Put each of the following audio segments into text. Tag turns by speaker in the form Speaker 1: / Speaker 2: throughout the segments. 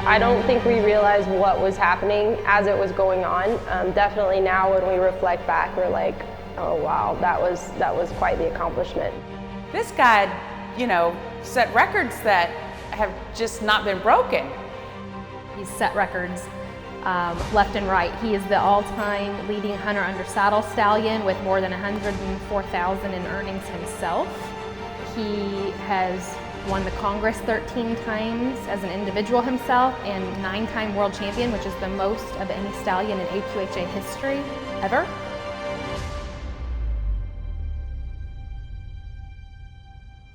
Speaker 1: I don't think we realized what was happening as it was going on. Definitely now when we reflect back, we're like, oh wow, that was quite the accomplishment.
Speaker 2: This guy, you know, set records that have just not been broken.
Speaker 3: He's set records left and right. He is the all-time leading hunter under saddle stallion with more than $104,000 in earnings himself. He has won the Congress 13 times as an individual himself and 9-time world champion, which is the most of any stallion in AQHA history ever.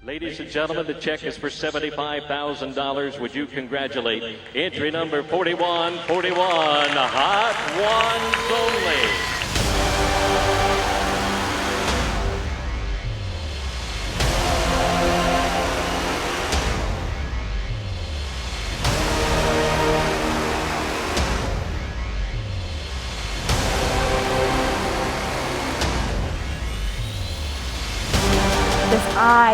Speaker 4: Ladies and gentlemen, the check is for $75,000. Would you congratulate entry number 4141, Hot Ones Only.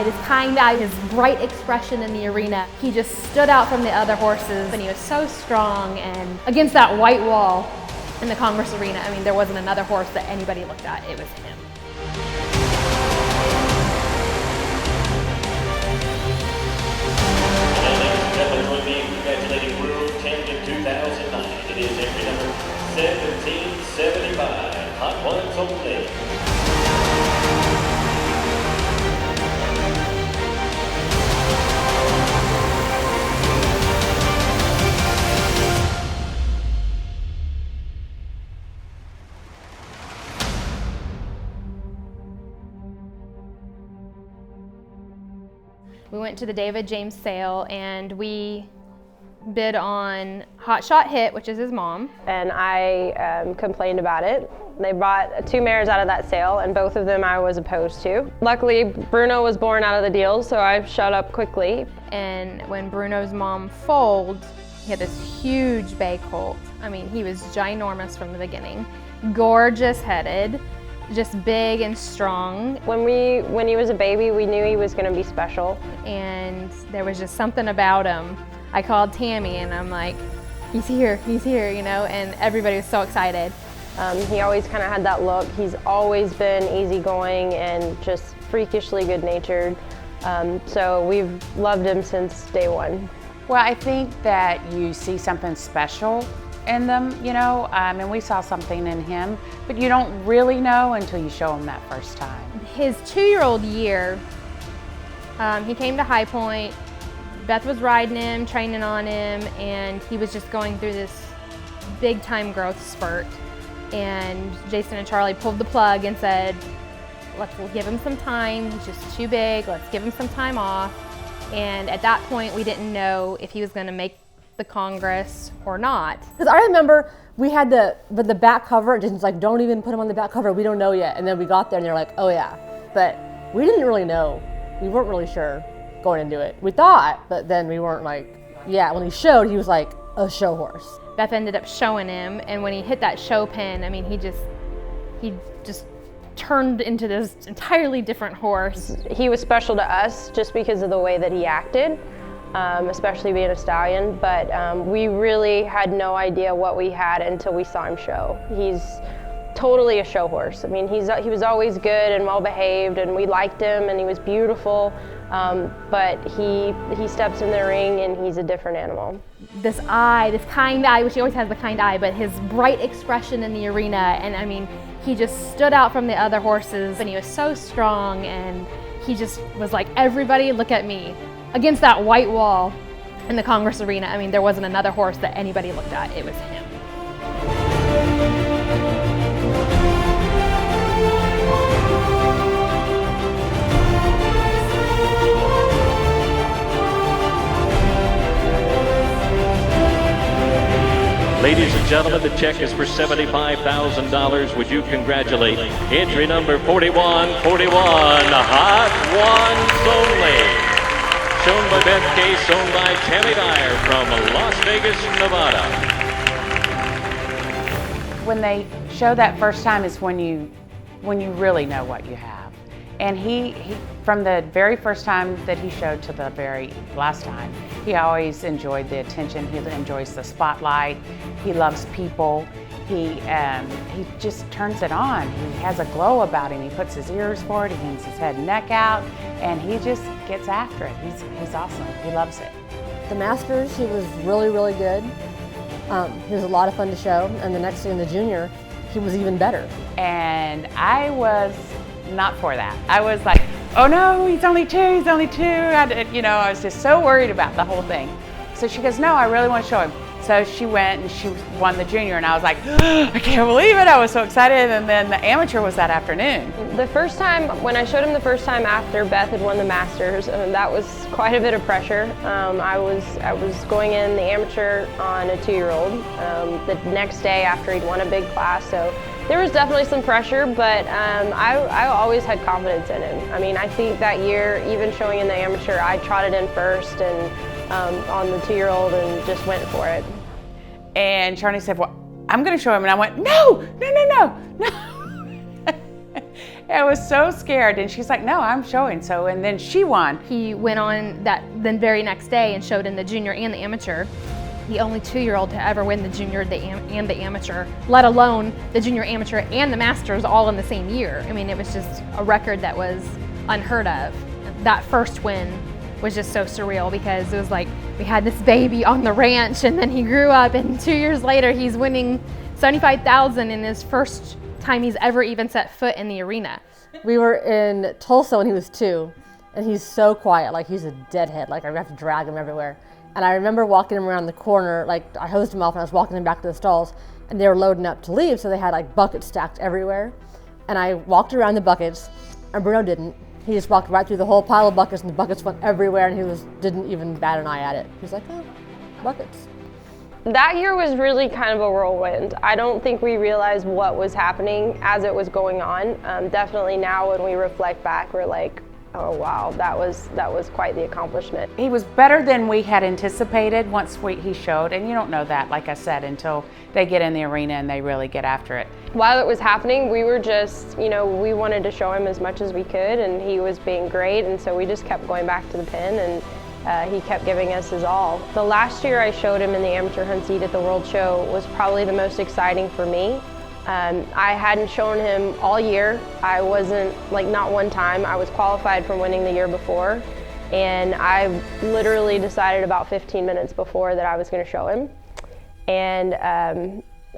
Speaker 3: This kind eye, his bright expression in the arena. He just stood out from the other horses, and he was so strong. And against that white wall in the Congress Arena, I mean, there wasn't another horse that anybody looked at. It was him.
Speaker 4: Ladies and gentlemen, join me in congratulating World Champion 2009. It is entry number 1775, Hot Ones Only.
Speaker 3: We went to the David James sale and we bid on Hot Shot Hit, which is his mom.
Speaker 1: And I complained about it. They bought 2 mares out of that sale, and both of them I was opposed to. Luckily, Bruno was born out of the deal, so I shut up quickly.
Speaker 3: And when Bruno's mom foaled, he had this huge bay colt. I mean, he was ginormous from the beginning, gorgeous headed, just big and strong.
Speaker 1: When he was a baby, we knew he was going to be special.
Speaker 3: And there was just something about him. I called Tammy and I'm like, he's here, you know, and everybody was so excited.
Speaker 1: He always kind of had that look. He's always been easygoing and just freakishly good-natured. So we've loved him since day one.
Speaker 2: Well, I think that you see something special in them, you know, and we saw something in him, but you don't really know until you show him that first time.
Speaker 3: His 2-year-old year, he came to High Point. Beth was riding him, training on him, and he was just going through this big time growth spurt. And Jason and Charlie pulled the plug and said, let's give him some time. He's just too big. Let's give him some time off. And at that point, we didn't know if he was going to make the Congress or not.
Speaker 5: Because I remember we had the back cover, and Jason's like, don't even put him on the back cover, we don't know yet. And then we got there and they're like, oh yeah. But we didn't really know. We weren't really sure going into it. We thought, but then we weren't like, yeah, when he showed, he was like a show horse.
Speaker 3: Beth ended up showing him, and when he hit that show pin, I mean, he just turned into this entirely different horse.
Speaker 1: He was special to us just because of the way that he acted. Especially being a stallion, but we really had no idea what we had until we saw him show. He's totally a show horse. I mean, he was always good and well behaved, and we liked him, and he was beautiful, but he steps in the ring and he's a different animal.
Speaker 3: This eye, this kind eye, which he always has the kind eye, but his bright expression in the arena, and I mean, he just stood out from the other horses, and he was so strong, and he just was like, everybody look at me. Against that white wall in the Congress Arena, I mean, there wasn't another horse that anybody looked at. It was him.
Speaker 4: Ladies and gentlemen, the check is for $75,000. Would you congratulate entry number 4141, Hot Ones Only. Shown by Beth Case, shown by Tammy Dyer from Las Vegas, Nevada.
Speaker 2: When they show that first time is when you really know what you have. And he from the very first time that he showed to the very last time, he always enjoyed the attention. He enjoys the spotlight. He loves people. He just turns it on. He has a glow about him. He puts his ears forward, he hangs his head and neck out, and he just gets after it. He's awesome. He loves it.
Speaker 5: The Masters, he was really, really good. He was a lot of fun to show, and the next thing in the junior, he was even better.
Speaker 2: And I was not for that. I was like, oh no, he's only two. I was just so worried about the whole thing. So she goes, no, I really want to show him. So she went and she won the junior, and I was like, I can't believe it. I was so excited. And then the amateur was that afternoon.
Speaker 1: The first time, when I showed him the first time after Beth had won the Masters, that was quite a bit of pressure. I was going in the amateur on a 2-year-old the next day after he'd won a big class. So there was definitely some pressure, but I always had confidence in him. I mean, I think that year, even showing in the amateur, I trotted in first and on the 2-year-old and just went for it.
Speaker 2: And Charney said, well, I'm going to show him. And I went, no. I was so scared. And she's like, no, I'm showing. So, and then she won.
Speaker 3: He went on the very next day and showed in the junior and the amateur. The only 2-year-old to ever win the junior and the amateur, let alone the junior, amateur, and the Masters all in the same year. I mean, it was just a record that was unheard of. That first win was just so surreal because it was like we had this baby on the ranch, and then he grew up, and 2 years later he's winning $75,000 in his first time he's ever even set foot in the arena.
Speaker 5: We were in Tulsa when he was 2, and he's so quiet, like he's a deadhead, like I have to drag him everywhere. And I remember walking him around the corner, like I hosed him off and I was walking him back to the stalls, and they were loading up to leave, so they had like buckets stacked everywhere. And I walked around the buckets, and Bruno didn't. He just walked right through the whole pile of buckets, and the buckets went everywhere, and he didn't even bat an eye at it. He was like, oh, buckets.
Speaker 1: That year was really kind of a whirlwind. I don't think we realized what was happening as it was going on. Definitely now when we reflect back, we're like, oh wow, that was quite the accomplishment.
Speaker 2: He was better than we had anticipated once he showed, and you don't know that, like I said, until they get in the arena and they really get after it.
Speaker 1: While it was happening, we were just, we wanted to show him as much as we could, and he was being great, and so we just kept going back to the pen, and he kept giving us his all. The last year I showed him in the amateur hunts at the World Show was probably the most exciting for me. I hadn't shown him all year. I wasn't, not one time. I was qualified from winning the year before, and I literally decided about 15 minutes before that I was going to show him. And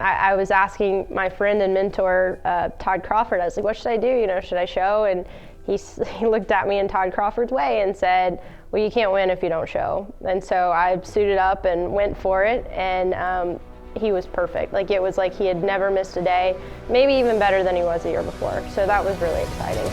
Speaker 1: I was asking my friend and mentor, Todd Crawford, I was like, what should I do? Should I show? And he looked at me in Todd Crawford's way and said, well, you can't win if you don't show. And so I suited up and went for it, and he was perfect. It was like he had never missed a day, maybe even better than he was the year before. So that was really exciting.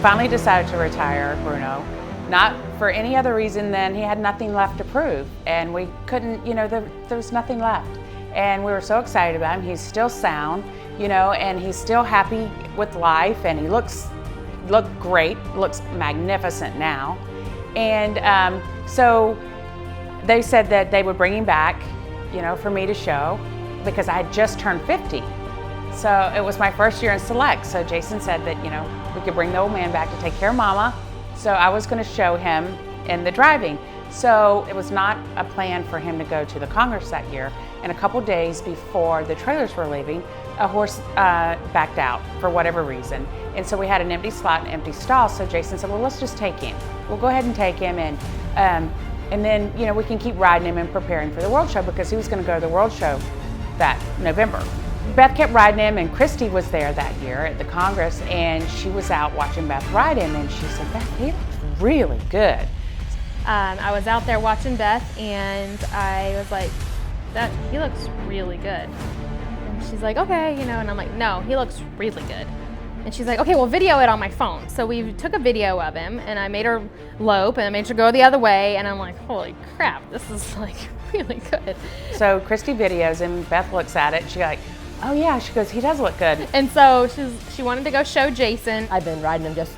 Speaker 2: Finally decided to retire Bruno, not for any other reason than he had nothing left to prove, and we couldn't, there was nothing left, and we were so excited about him. He's still sound, and he's still happy with life, and he looked great, looks magnificent now. And so they said that they would bring him back, for me to show, because I had just turned 50. So it was my first year in select. So Jason said that, we could bring the old man back to take care of Mama. So I was going to show him in the driving. So it was not a plan for him to go to the Congress that year. And a couple days before the trailers were leaving, a horse backed out for whatever reason. And so we had an empty slot, an empty stall. So Jason said, well, let's just take him. We'll go ahead and take him, and then, you know, we can keep riding him and preparing for the World Show, because he was going to go to the World Show that November. Beth kept riding him, and Christy was there that year at the Congress, and she was out watching Beth ride him, and she said, Beth, he looks really good.
Speaker 3: I was out there watching Beth, and I was like, he looks really good. And she's like, okay, you know, and I'm like, no, he looks really good. And she's like, okay, well, video it on my phone. So we took a video of him, and I made her lope, and I made her go the other way, and I'm like, holy crap, this is like really good.
Speaker 2: So Christy videos him, Beth looks at it, and she's like, oh yeah, she goes, he does look good.
Speaker 3: And so she wanted to go show Jason.
Speaker 5: I've been riding him just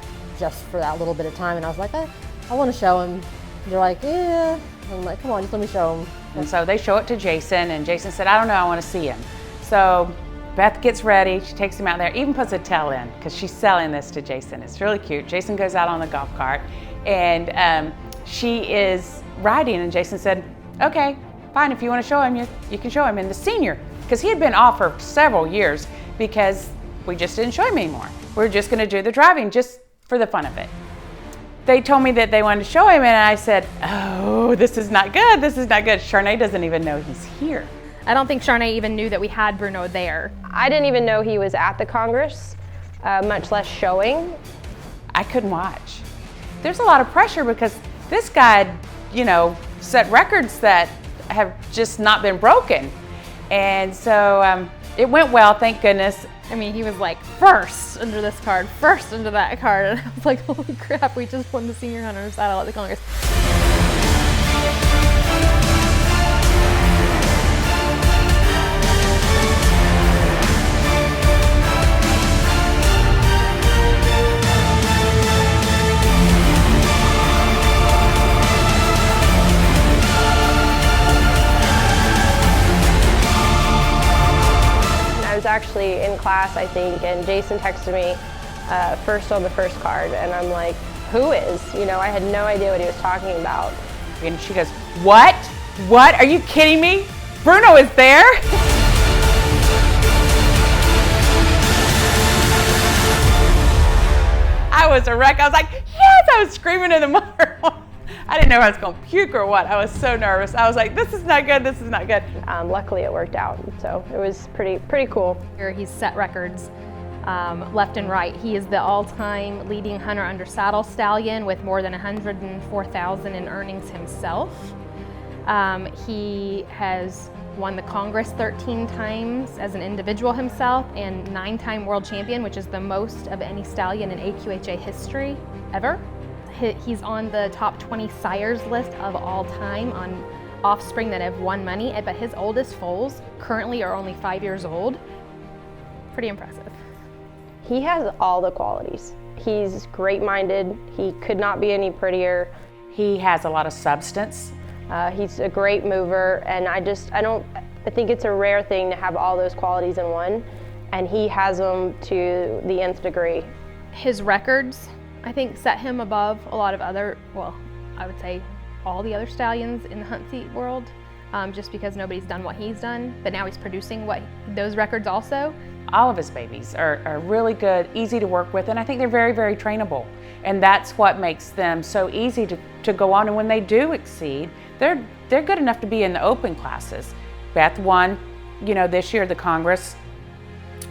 Speaker 5: for that little bit of time, and I was like, I want to show him. They're like, yeah. I'm like, come on, just let me show him.
Speaker 2: And so they show it to Jason, and Jason said, I don't know, I want to see him. So Beth gets ready, she takes him out there, even puts a tail in, because she's selling this to Jason. It's really cute. Jason goes out on the golf cart, and she is riding, and Jason said, okay, fine, if you want to show him, you can show him. And the senior, because he had been off for several years because we just didn't show him anymore. We were just going to do the driving just for the fun of it. They told me that they wanted to show him, and I said, oh, this is not good, this is not good. Charnay doesn't even know he's here.
Speaker 3: I don't think Charnay even knew that we had Bruno there.
Speaker 1: I didn't even know he was at the Congress, much less showing.
Speaker 2: I couldn't watch. There's a lot of pressure because this guy, you know, set records that have just not been broken. And so it went well, thank goodness.
Speaker 3: I mean, he was like first under this card, first under that card, and I was like, holy crap, we just won the senior hunter saddle at the Congress.
Speaker 1: Actually in class, I think, and Jason texted me first on the first card, and I'm like, who is? You know, I had no idea what he was talking about.
Speaker 2: And she goes, what? What? Are you kidding me? Bruno is there? I was a wreck. I was like, yes! I was screaming in the microphone. I didn't know if I was going to puke or what. I was so nervous. I was like, this is not good, this is not good.
Speaker 1: Luckily it worked out, so it was pretty cool.
Speaker 3: He's set records left and right. He is the all-time leading hunter under saddle stallion with more than $104,000 in earnings himself. He has won the Congress 13 times as an individual himself, and 9-time world champion, which is the most of any stallion in AQHA history ever. He's on the top 20 sires list of all time on offspring that have won money, but his oldest foals currently are only 5 years old. Pretty impressive.
Speaker 1: He has all the qualities. He's great-minded. He could not be any prettier.
Speaker 2: He has a lot of substance.
Speaker 1: He's a great mover, and I think it's a rare thing to have all those qualities in one, and he has them to the nth degree.
Speaker 3: His records, I think, set him above a lot of other, well, I would say all the other stallions in the hunt seat world, just because nobody's done what he's done, but now he's producing those records also.
Speaker 2: All of his babies are really good, easy to work with, and I think they're very, very trainable. And that's what makes them so easy to go on, and when they do exceed, they're good enough to be in the open classes. Beth won, you know, this year the Congress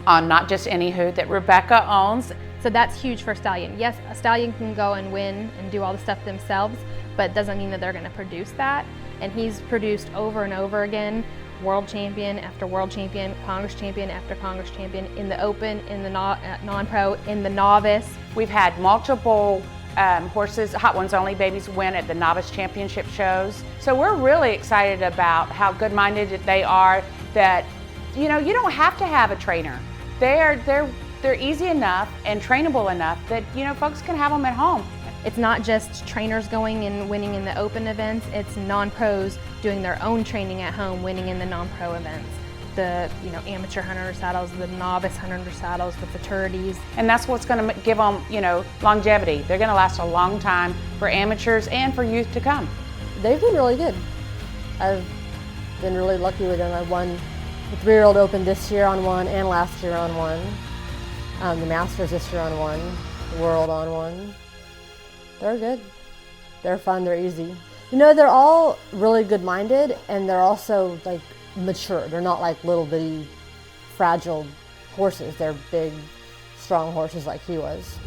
Speaker 2: on Not Just Anyhoo that Rebecca owns.
Speaker 3: So that's huge for a stallion. Yes, a stallion can go and win and do all the stuff themselves, but it doesn't mean that they're going to produce that. And he's produced over and over again, world champion after world champion, Congress champion after Congress champion, in the open, in the non-pro, in the novice.
Speaker 2: We've had multiple horses, Hot Ones Only babies, win at the novice championship shows. So we're really excited about how good-minded they are, that, you know, you don't have to have a trainer. They're easy enough and trainable enough that, you know, folks can have them at home.
Speaker 3: It's not just trainers going and winning in the open events, it's non-pros doing their own training at home, winning in the non-pro events. The, you know, amateur hunter saddles, the novice hunter saddles, the futurities.
Speaker 2: And that's what's going to give them, you know, longevity. They're going to last a long time for amateurs and for youth to come.
Speaker 5: They've been really good. I've been really lucky with them. I won The 3-year-old opened this year on one and last year on one. The Masters this year on one, the World on one. They're good. They're fun, they're easy. You know, they're all really good-minded, and they're also like mature. They're not like little bitty, fragile horses. They're big, strong horses like he was.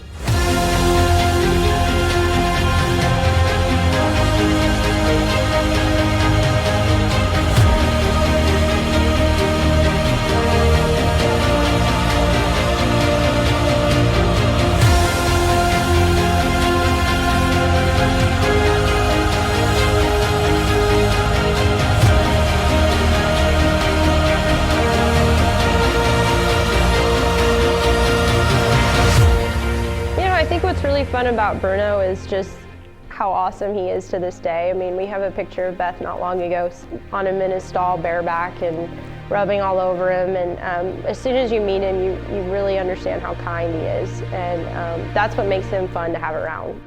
Speaker 1: I think what's really fun about Bruno is just how awesome he is to this day. I mean, we have a picture of Beth not long ago on him in his stall bareback and rubbing all over him, and as soon as you meet him, you really understand how kind he is, and that's what makes him fun to have around.